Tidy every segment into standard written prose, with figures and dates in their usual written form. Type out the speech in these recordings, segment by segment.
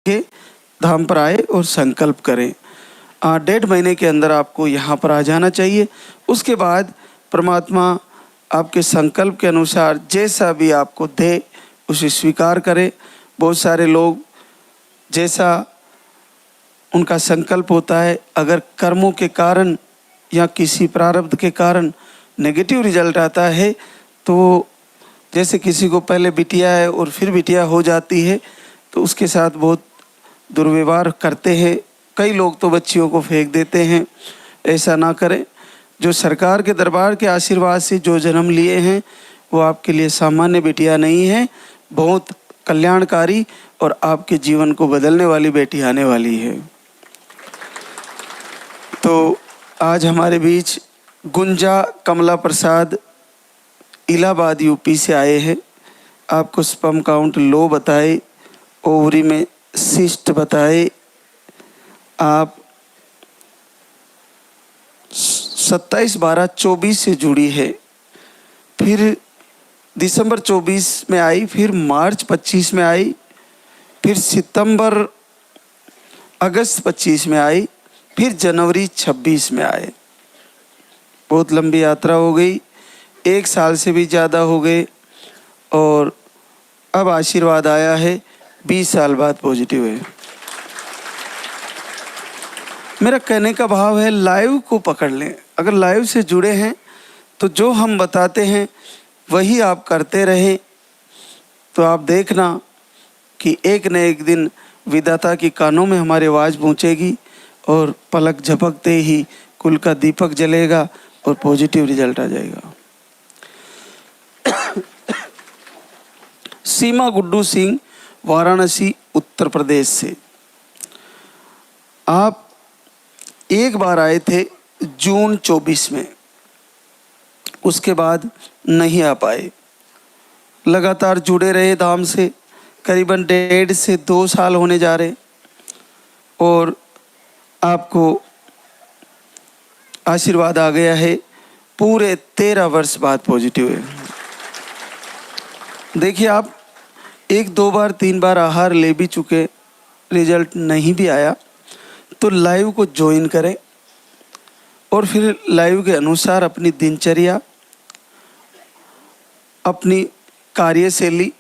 के धाम पर आए और संकल्प करें। 1.5 महीने के अंदर आपको यहाँ पर आ जाना चाहिए। उसके बाद परमात्मा आपके संकल्प के अनुसार जैसा भी आपको दे उसे स्वीकार करें। बहुत सारे लोग जैसा उनका संकल्प होता है, अगर कर्मों के कारण या किसी प्रारब्ध के कारण नेगेटिव रिजल्ट आता है तो जैसे किसी को पहले बिटिया है और फिर बिटिया हो जाती है तो उसके साथ बहुत दुर्व्यवहार करते हैं। कई लोग तो बच्चियों को फेंक देते हैं। ऐसा ना करें। जो सरकार के दरबार के आशीर्वाद से जो जन्म लिए हैं वो आपके लिए सामान्य बेटियां नहीं है, बहुत कल्याणकारी और आपके जीवन को बदलने वाली बेटी आने वाली है। तो आज हमारे बीच गुंजा कमला प्रसाद इलाहाबाद यूपी से आए हैं। आपको स्पर्म काउंट लो बताए, ओवरी में सिस्ट बताए, आप 27/12/24 से जुड़ी है, फिर दिसंबर 24 में आई, फिर मार्च 25 में आई, फिर सितंबर अगस्त 25 में आई, फिर जनवरी 26 में आए। बहुत लंबी यात्रा हो गई, 1 साल से भी ज़्यादा हो गए और अब आशीर्वाद आया है। 20 साल बाद पॉजिटिव है। मेरा कहने का भाव है लाइव को पकड़ लें। अगर लाइव से जुड़े हैं तो जो हम बताते हैं वही आप करते रहें तो आप देखना कि एक न एक दिन विधाता की कानों में हमारी आवाज़ पहुँचेगी और पलक झपकते ही कुल का दीपक जलेगा और पॉजिटिव रिजल्ट आ जाएगा। सीमा गुड्डू सिंह, वाराणसी उत्तर प्रदेश से। आप एक बार आए थे जून 24 में, उसके बाद नहीं आ पाए। लगातार जुड़े रहे धाम से, करीबन 1.5 से 2 साल होने जा रहे और आपको आशीर्वाद आ गया है। पूरे 13 वर्ष बाद पॉजिटिव है। देखिए, आप 1-2 बार 3 बार आहार ले भी चुके, रिजल्ट नहीं भी आया तो लाइव को ज्वाइन करें और फिर लाइव के अनुसार अपनी दिनचर्या, अपनी कार्यशैली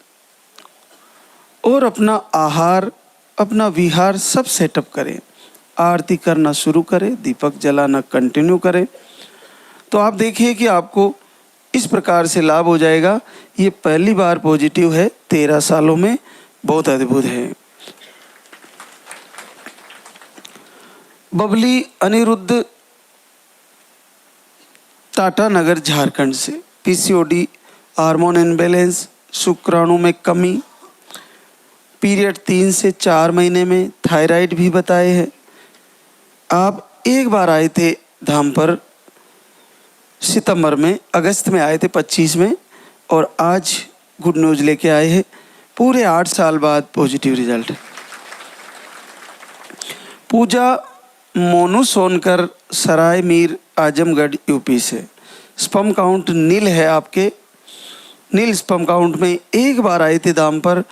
और अपना आहार, अपना विहार सब सेटअप करें। आरती करना शुरू करें, दीपक जलाना कंटिन्यू करें तो आप देखिए कि आपको इस प्रकार से लाभ हो जाएगा। ये पहली बार पॉजिटिव है 13 सालों में, बहुत अद्भुत है। बबली अनिरुद्ध, टाटा नगर झारखंड से। पीसीओडी, हार्मोन इनबैलेंस, शुक्राणु में कमी, पीरियड 3 से 4 महीने में, थायराइड भी बताए हैं। आप एक बार आए थे धाम पर सितंबर में, अगस्त में आए थे 25 में और आज गुड न्यूज लेके आए हैं। पूरे 8 साल बाद पॉजिटिव रिजल्ट है। पूजा मोनू सोनकर, सराय मीर, आजमगढ़ यूपी से। स्पर्म काउंट नील है आपके। नील स्पर्म काउंट में एक बार आए थे धाम पर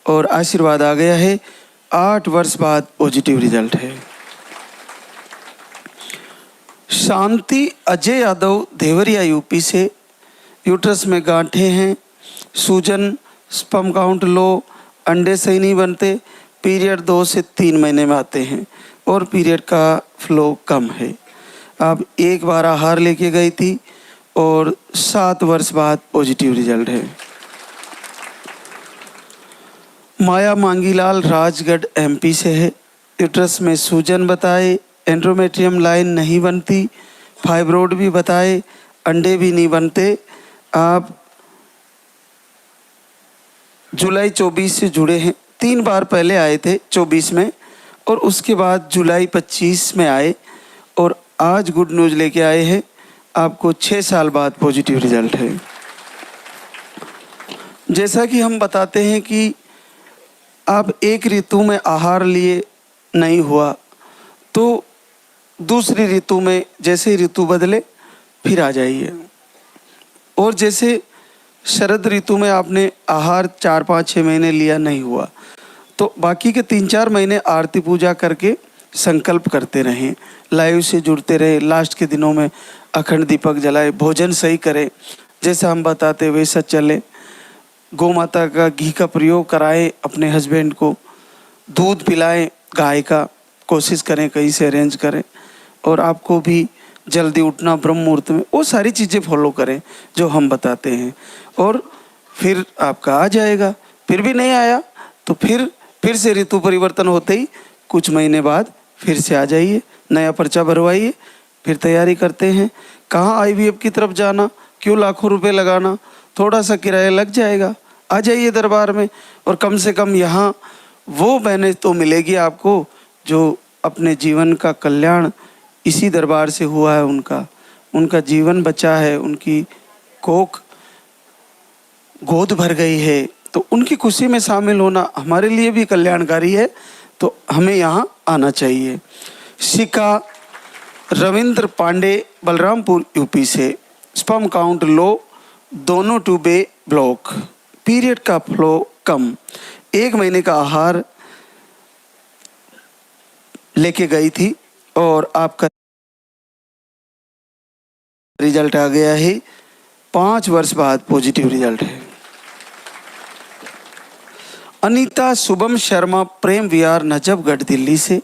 और आशीर्वाद आ गया है। 8 वर्ष बाद पॉजिटिव रिजल्ट है। शांति अजय यादव, देवरिया यूपी से। यूट्रस में गांठें हैं, सूजन, स्पर्म काउंट लो, अंडे सही नहीं बनते, पीरियड 2 से 3 महीने में आते हैं और पीरियड का फ्लो कम है। आप एक बार आहार लेके गई थी और 7 वर्ष बाद पॉजिटिव रिजल्ट है। माया मांगीलाल, राजगढ़ एमपी से है। यूट्रस में सूजन बताए, एंड्रोमेट्रियम लाइन नहीं बनती, फाइब्रोड भी बताए, अंडे भी नहीं बनते। आप जुलाई 24 से जुड़े हैं। 3 बार पहले आए थे 24 में और उसके बाद जुलाई 25 में आए और आज गुड न्यूज लेके आए हैं। आपको 6 साल बाद पॉजिटिव रिजल्ट है। जैसा कि हम बताते हैं कि आप एक ऋतु में आहार लिए नहीं हुआ तो दूसरी ऋतु में जैसे ऋतु बदले फिर आ जाइए। और जैसे शरद ऋतु में आपने आहार 4-5-6 महीने लिया नहीं हुआ तो बाकी के 3-4 महीने आरती पूजा करके संकल्प करते रहें, लाइव से जुड़ते रहे, लास्ट के दिनों में अखंड दीपक जलाए, भोजन सही करें, जैसा हम बताते वैसा चले, गौ माता का घी का प्रयोग कराएं, अपने हस्बैंड को दूध पिलाएं, गाय का कोशिश करें कहीं से अरेंज करें, और आपको भी जल्दी उठना ब्रह्म मुहूर्त में, वो सारी चीज़ें फॉलो करें जो हम बताते हैं, और फिर आपका आ जाएगा। फिर भी नहीं आया तो फिर से ऋतु परिवर्तन होते ही कुछ महीने बाद फिर से आ जाइए, नया पर्चा भरवाइए, फिर तैयारी करते हैं। कहाँ आईवीएफ की तरफ जाना, क्यों लाखों रुपए लगाना, थोड़ा सा किराया लग जाएगा, आ जाइए दरबार में, और कम से कम यहाँ वो बहनें तो मिलेगी आपको जो अपने जीवन का कल्याण इसी दरबार से हुआ है, उनका जीवन बचा है, उनकी कोख गोद भर गई है, तो उनकी खुशी में शामिल होना हमारे लिए भी कल्याणकारी है, तो हमें यहाँ आना चाहिए। शिका रविंद्र पांडे बलरामपुर यूपी से, स्पर्म काउंट लो, दोनों ट्यूबे ब्लॉक, पीरियड का फ्लो कम, 1 महीने का आहार लेके गई थी और आपका रिजल्ट आ गया है, 5 वर्ष बाद पॉजिटिव रिजल्ट है। अनीता शुभम शर्मा प्रेम विहार नजफगढ़ दिल्ली से,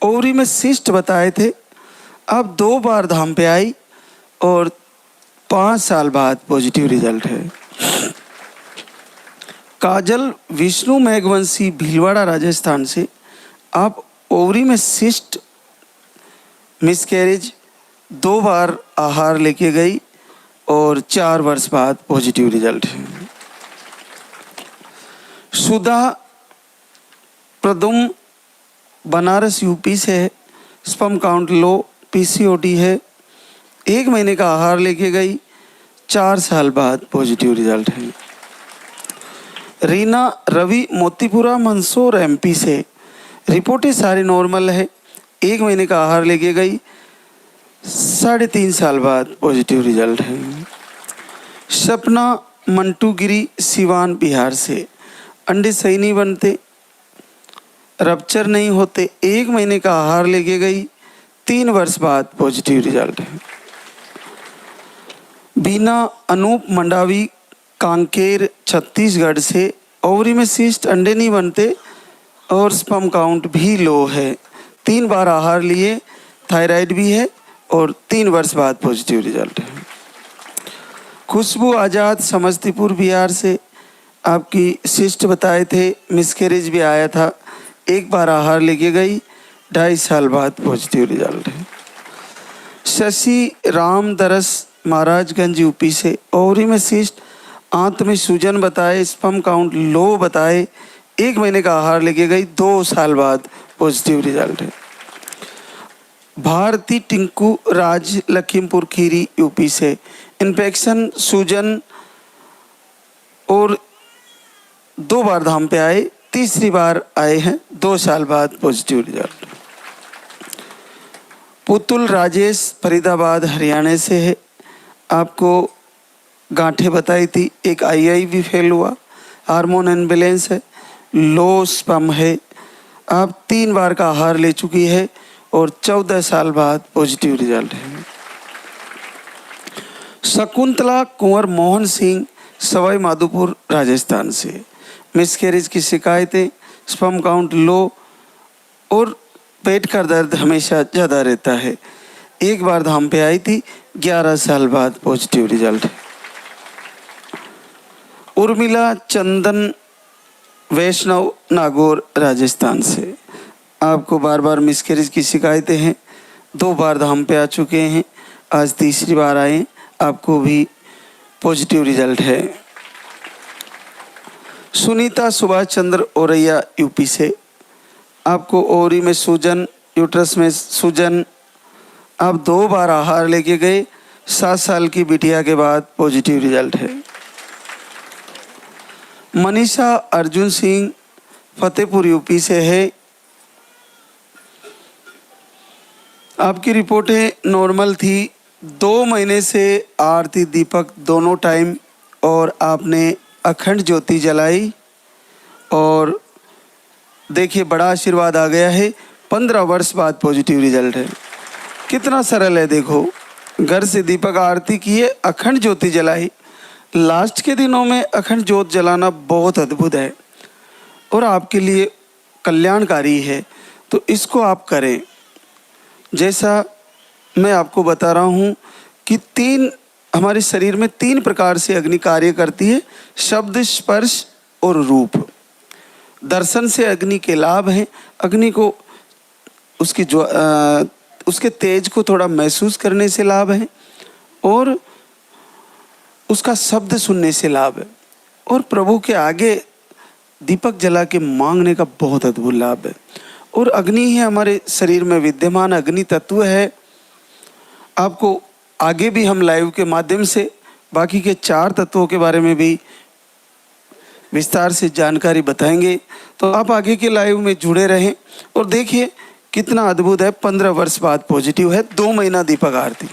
ओवरी में सिस्ट बताए थे, अब 2 बार धाम पे आई और 5 साल बाद पॉजिटिव रिजल्ट है। काजल विष्णु मेघवंशी भीलवाड़ा राजस्थान से, आप ओवरी में सिस्ट मिसकैरेज 2 बार आहार लेके गई और 4 वर्ष बाद पॉजिटिव रिजल्ट है। सुधा प्रदुम बनारस यूपी से है, स्पर्म काउंट लो, पीसीओडी है, 1 महीने का आहार लेके गई, 4 साल बाद पॉजिटिव रिजल्ट है। रीना रवि मोतीपुरा मंदसौर एमपी से, रिपोर्टें सारी नॉर्मल है, 1 महीने का आहार लेके गई, 3.5 साल बाद पॉजिटिव रिजल्ट है। सपना मंटूगिरी सिवान बिहार से, अंडे सही नहीं बनते, रप्चर नहीं होते, 1 महीने का आहार लेके गई, 3 वर्ष बाद पॉजिटिव रिजल्ट है। बीना अनूप मंडावी कांकेर छत्तीसगढ़ से, ओवरी में सिस्ट, अंडे नहीं बनते और स्पर्म काउंट भी लो है, 3 बार आहार लिए, थायराइड भी है और 3 वर्ष बाद पॉजिटिव रिजल्ट है। खुशबू आज़ाद समस्तीपुर बिहार से, आपकी सिस्ट बताए थे, मिसकैरेज भी आया था, 1 बार आहार लेके गई, 2.5 साल बाद पॉजिटिव रिजल्ट है। शशि राम दरस महाराजगंज यूपी से, ओवरी में सिस्ट, आंत में सूजन बताए, स्पर्म काउंट लो बताए, 1 महीने का आहार लेके गई, 2 साल बाद पॉजिटिव रिजल्ट है। भारती टिंकू राज लखीमपुर खीरी यूपी से, इन्फेक्शन, सूजन और 2 बार धाम पे आए, 3री बार आए हैं, 2 साल बाद पॉजिटिव रिजल्ट। पुतुल राजेश फरीदाबाद हरियाणा से है, आपको गांठें बताई थी, एक आईआई भी फेल हुआ, हार्मोन इम्बैलेंस है, लो स्पर्म है, आप 3 बार का आहार ले चुकी है और 14 साल बाद पॉजिटिव रिजल्ट है। शकुंतला कुंवर मोहन सिंह सवाई माधोपुर राजस्थान से, मिसकैरेज की शिकायतें, स्पर्म काउंट लो और पेट का दर्द हमेशा ज़्यादा रहता है, 1 बार धाम पे आई थी, 11 साल बाद पॉजिटिव रिजल्ट है। उर्मिला चंदन वैष्णव नागौर राजस्थान से, आपको बार बार मिसकैरेज की शिकायतें हैं, 2 बार धाम पे आ चुके हैं, आज 3री बार आए, आपको भी पॉजिटिव रिजल्ट है। सुनीता सुभाष चंद्र औरैया यूपी से, आपको ओवरी में सूजन, यूट्रस में सूजन, आप 2 बार आहार लेके गए, 7 साल की बिटिया के बाद पॉजिटिव रिजल्ट है। मनीषा अर्जुन सिंह फतेहपुर यूपी से है, आपकी रिपोर्टें नॉर्मल थी, 2 महीने से आरती दीपक दोनों टाइम और आपने अखंड ज्योति जलाई और देखिए बड़ा आशीर्वाद आ गया है, 15 वर्ष बाद पॉजिटिव रिजल्ट है। कितना सरल है देखो, घर से दीपक आरती किए, अखंड ज्योति जलाई। लास्ट के दिनों में अखंड ज्योत जलाना बहुत अद्भुत है और आपके लिए कल्याणकारी है, तो इसको आप करें। जैसा मैं आपको बता रहा हूँ कि हमारे शरीर में 3 प्रकार से अग्नि कार्य करती है, शब्द, स्पर्श और रूप। दर्शन से अग्नि के लाभ हैं, अग्नि को उसके तेज को थोड़ा महसूस करने से लाभ है, और उसका शब्द सुनने से लाभ है, और प्रभु के आगे दीपक जला के मांगने का बहुत अद्भुत लाभ है। और अग्नि ही हमारे शरीर में विद्यमान अग्नि तत्व है। आपको आगे भी हम लाइव के माध्यम से बाकी के 4 तत्वों के बारे में भी विस्तार से जानकारी बताएंगे, तो आप आगे के लाइव में जुड़े रहें और देखिए कितना अद्भुत है। 15 वर्ष बाद पॉजिटिव है, 2 महीना दीपक आरती।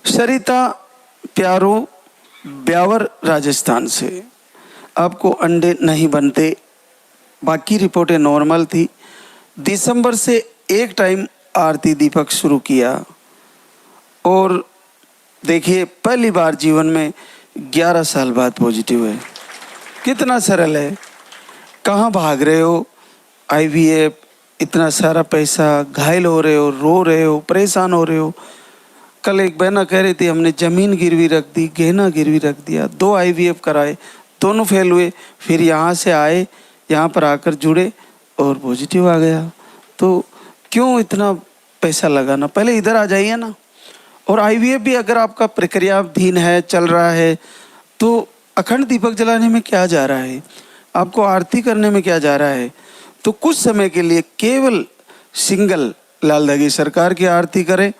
सरिता प्यारो ब्यावर राजस्थान से, आपको अंडे नहीं बनते, बाकी रिपोर्टें नॉर्मल थी। दिसंबर से एक टाइम आरती दीपक शुरू किया और देखिए पहली बार जीवन में 11 साल बाद पॉजिटिव है। कितना सरल है, कहाँ भाग रहे हो, IVF, इतना सारा पैसा, घायल हो रहे हो, रो रहे हो, परेशान हो रहे हो। कल एक बहना कह रही थी हमने ज़मीन गिरवी रख दी, गहना गिरवी रख दिया, 2 IVF कराए, दोनों फेल हुए, फिर यहाँ से आए, यहाँ पर आकर जुड़े और पॉजिटिव आ गया। तो क्यों इतना पैसा लगाना, पहले इधर आ जाइए ना। और IVF भी अगर आपका प्रक्रियाधीन है, चल रहा है, तो अखंड दीपक जलाने में क्या जा रहा है, आपको आरती करने में क्या जा रहा है। तो कुछ समय के लिए केवल सिंगल लाल धागी सरकार की आरती करें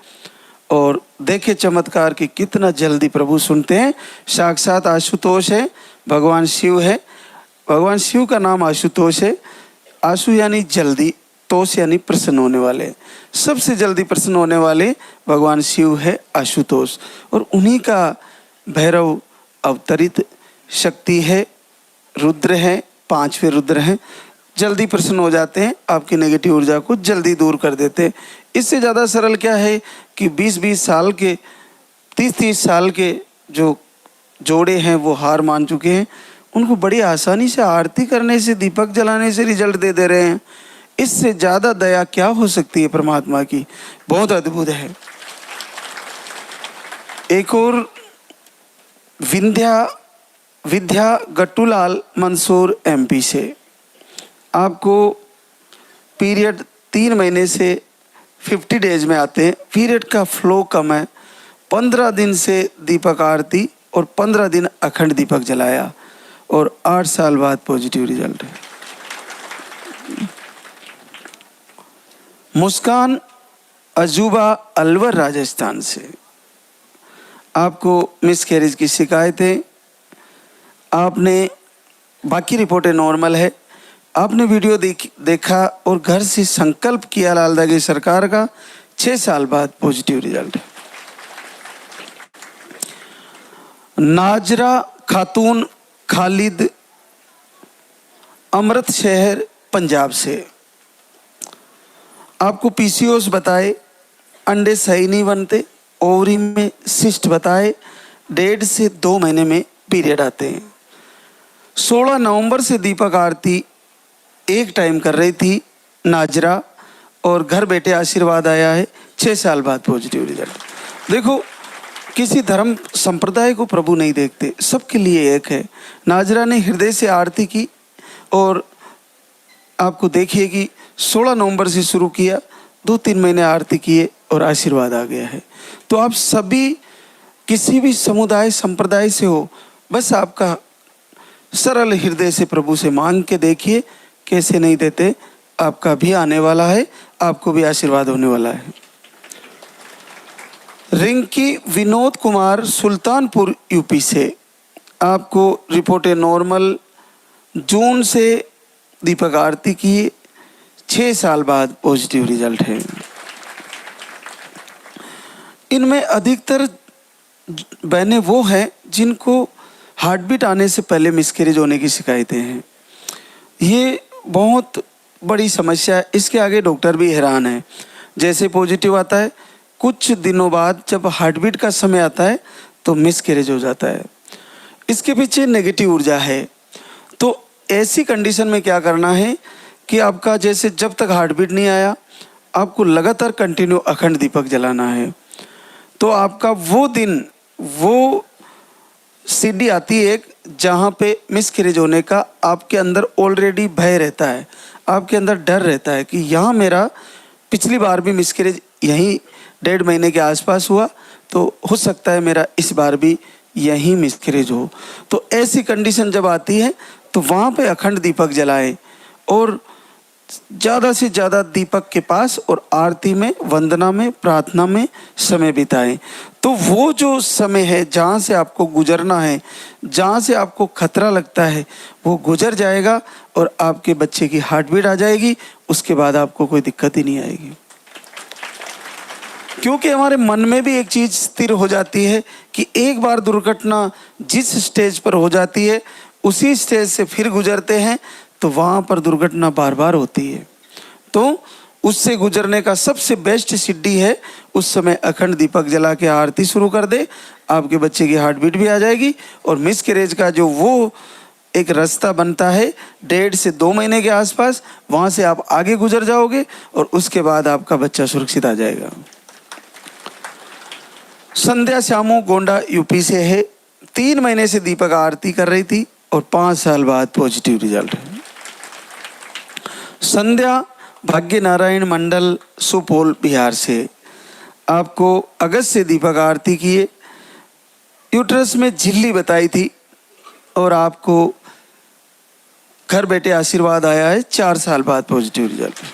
और देखे चमत्कार कि कितना जल्दी प्रभु सुनते हैं। साक्षात आशुतोष है, भगवान शिव है, भगवान शिव का नाम आशुतोष है। आशु यानी जल्दी, तोष यानी प्रसन्न होने वाले, सबसे जल्दी प्रसन्न होने वाले भगवान शिव है आशुतोष, और उन्हीं का भैरव अवतरित शक्ति है, रुद्र है, 5वें रुद्र हैं, जल्दी प्रसन्न हो जाते हैं, आपकी नेगेटिव ऊर्जा को जल्दी दूर कर देते हैं। इससे ज़्यादा सरल क्या है कि 20-20 साल के, 30-30 साल के जो जोड़े हैं वो हार मान चुके हैं, उनको बड़ी आसानी से आरती करने से, दीपक जलाने से रिजल्ट दे रहे हैं। इससे ज़्यादा दया क्या हो सकती है परमात्मा की, बहुत अद्भुत है। एक और विद्या गट्टूलाल मंसूर MP से, आपको पीरियड 3 महीने से 50 डेज में आते हैं, पीरियड का फ्लो कम है, 15 दिन से दीपक आरती और 15 दिन अखंड दीपक जलाया और 8 साल बाद पॉजिटिव रिजल्ट है। मुस्कान अजूबा अलवर राजस्थान से, आपको मिसकैरेज की शिकायत है, आपने बाकी रिपोर्टें नॉर्मल है, आपने वीडियो देखा और घर से संकल्प किया लाल धागी सरकार का, 6 साल बाद पॉजिटिव रिजल्ट है। नाजरा खातून खालिद अमृत शहर पंजाब से, आपको PCOS बताए, अंडे सही नहीं बनते, ओवरी में सिस्ट बताए, 1.5 से 2 महीने में पीरियड आते हैं। 16 नवंबर से दीपक आरती एक टाइम कर रही थी नाजरा और घर बैठे आशीर्वाद आया है, 6 साल बाद पॉजिटिव रिजल्ट। देखो किसी धर्म संप्रदाय को प्रभु नहीं देखते, सबके लिए एक है। नाजरा ने हृदय से आरती की और आपको देखिए कि 16 नवंबर से शुरू किया, 2-3 महीने आरती किए और आशीर्वाद आ गया है। तो आप सभी किसी भी समुदाय संप्रदाय से हो, बस आपका सरल हृदय से प्रभु से मांग के देखिए, कैसे नहीं देते, आपका भी आने वाला है, आपको भी आशीर्वाद होने वाला है। रिंकी विनोद कुमार सुल्तानपुर UP से, आपको रिपोर्टें नॉर्मल, जून से दीपक आरती की, 6 साल बाद पॉजिटिव रिजल्ट है। इनमें अधिकतर बहनें वो हैं जिनको हार्ट बीट आने से पहले मिसकैरेज होने की शिकायतें हैं। ये बहुत बड़ी समस्या है, इसके आगे डॉक्टर भी हैरान है। जैसे पॉजिटिव आता है, कुछ दिनों बाद जब हार्ट बीट का समय आता है तो मिसकैरेज हो जाता है। इसके पीछे नेगेटिव ऊर्जा है। तो ऐसी कंडीशन में क्या करना है कि आपका जैसे जब तक हार्ट बीट नहीं आया, आपको लगातार कंटिन्यू अखंड दीपक जलाना है। तो आपका वो दिन, वो सीढ़ी आती है एक, जहाँ पे मिसकैरेज होने का आपके अंदर ऑलरेडी भय रहता है, आपके अंदर डर रहता है कि यहाँ मेरा पिछली बार भी मिसकैरेज यहीं 1.5 महीने के आसपास हुआ, तो हो सकता है मेरा इस बार भी यहीं मिसकैरेज हो। तो ऐसी कंडीशन जब आती है तो वहाँ पे अखंड दीपक जलाएं और ज़्यादा से ज़्यादा दीपक के पास और आरती में, वंदना में, प्रार्थना में समय बिताएं। तो वो जो समय है जहाँ से आपको गुजरना है, जहाँ से आपको खतरा लगता है, वो गुजर जाएगा और आपके बच्चे की हार्ट बीट आ जाएगी। उसके बाद आपको कोई दिक्कत ही नहीं आएगी, क्योंकि हमारे मन में भी एक चीज़ स्थिर हो जाती है कि एक बार दुर्घटना जिस स्टेज पर हो जाती है, उसी स्टेज से फिर गुजरते हैं तो वहाँ पर दुर्घटना बार बार होती है। तो उससे गुजरने का सबसे बेस्ट सीढ़ी है, उस समय अखंड दीपक जला के आरती शुरू कर दे, आपके बच्चे की हार्ट बीट भी आ जाएगी और मिसकैरेज का जो वो एक रास्ता बनता है 1.5 से 2 महीने के आसपास, वहाँ से आप आगे गुजर जाओगे और उसके बाद आपका बच्चा सुरक्षित आ जाएगा। संध्या श्यामू गोंडा यूपी से है, 3 महीने से दीपक आरती कर रही थी और 5 साल बाद पॉजिटिव रिजल्ट है। संध्या भाग्य नारायण मंडल सुपौल बिहार से, आपको अगस्त से दीपक आरती किए, यूट्रस में झिल्ली बताई थी और आपको घर बैठे आशीर्वाद आया है, 4 साल बाद positive result.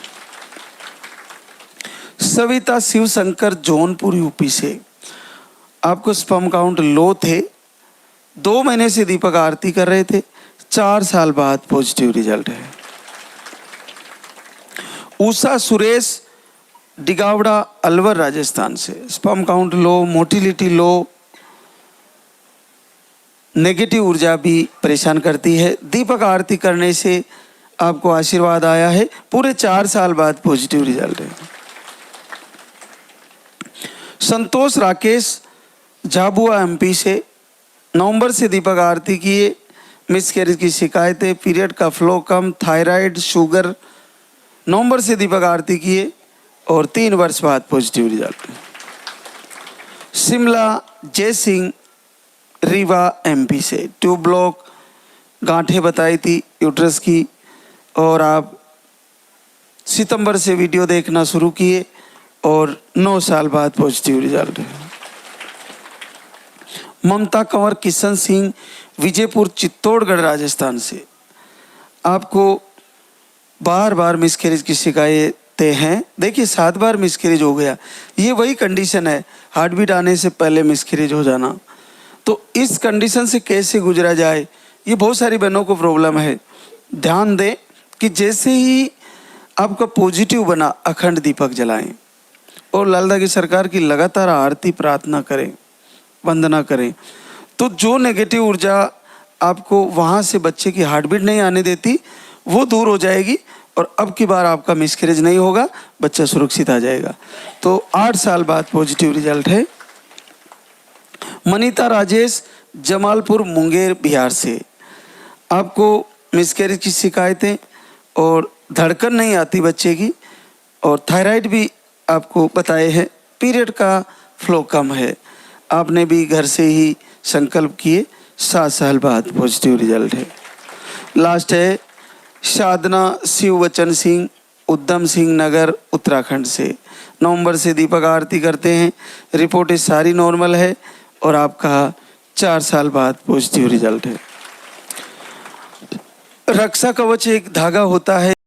Savita Shiv Shankar Jaunpur UP से, आपको स्पर्म काउंट लो थे, 2 महीने से दीपक आरती कर रहे थे, 4 साल बाद पॉजिटिव रिजल्ट है। उषा सुरेश डिगावड़ा अलवर राजस्थान से, स्पर्म काउंट लो, मोटिलिटी लो, नेगेटिव ऊर्जा भी परेशान करती है, दीपक आरती करने से आपको आशीर्वाद आया है, पूरे 4 साल बाद पॉजिटिव रिजल्ट है। संतोष राकेश झाबुआ एमपी से, नवंबर से दीपक आरती किए, मिसकैरेज की शिकायतें, पीरियड का फ्लो कम, थायराइड, शुगर, नवंबर से दीपक आरती किए और 3 वर्ष बाद positive result. Shimla Jay Singh Rewa MP से, ट्यूब ब्लॉक, गांठें बताई थी यूट्रस की और आप सितंबर से वीडियो देखना शुरू किए और 9 साल बाद पॉजिटिव रिजल्ट है। ममता कंवर किशन सिंह विजयपुर चित्तौड़गढ़ राजस्थान से, आपको बार बार मिसकैरेज की शिकायतें हैं। देखिए 7 बार मिसकैरेज हो गया, ये वही कंडीशन है, हार्ट बीट आने से पहले मिसकैरेज हो जाना। तो इस कंडीशन से कैसे गुजरा जाए, ये बहुत सारी बहनों को प्रॉब्लम है। ध्यान दें कि जैसे ही आपका पॉजिटिव बना, अखंड दीपक जलाएं और लालदा की सरकार की लगातार आरती प्रार्थना करें, वंदना करें। तो जो नेगेटिव ऊर्जा आपको वहाँ से बच्चे की हार्ट बीट नहीं आने देती, वो दूर हो जाएगी और अब की बार आपका मिसकैरेज नहीं होगा, बच्चा सुरक्षित आ जाएगा। तो 8 साल बाद पॉजिटिव रिजल्ट है। मनीता राजेश जमालपुर मुंगेर बिहार से, आपको मिसकैरेज की शिकायतें और धड़कन नहीं आती बच्चे की और थायराइड भी आपको बताए हैं, पीरियड का फ्लो कम है, आपने भी घर से ही संकल्प किए, 7 साल बाद पॉजिटिव रिजल्ट है। लास्ट है साधना शिववचन सिंह उद्यम सिंह नगर उत्तराखंड से, नवंबर से दीपक आरती करते हैं, रिपोर्टें सारी नॉर्मल है और आपका 4 साल बाद पॉजिटिव रिजल्ट है। रक्षा कवच एक धागा होता है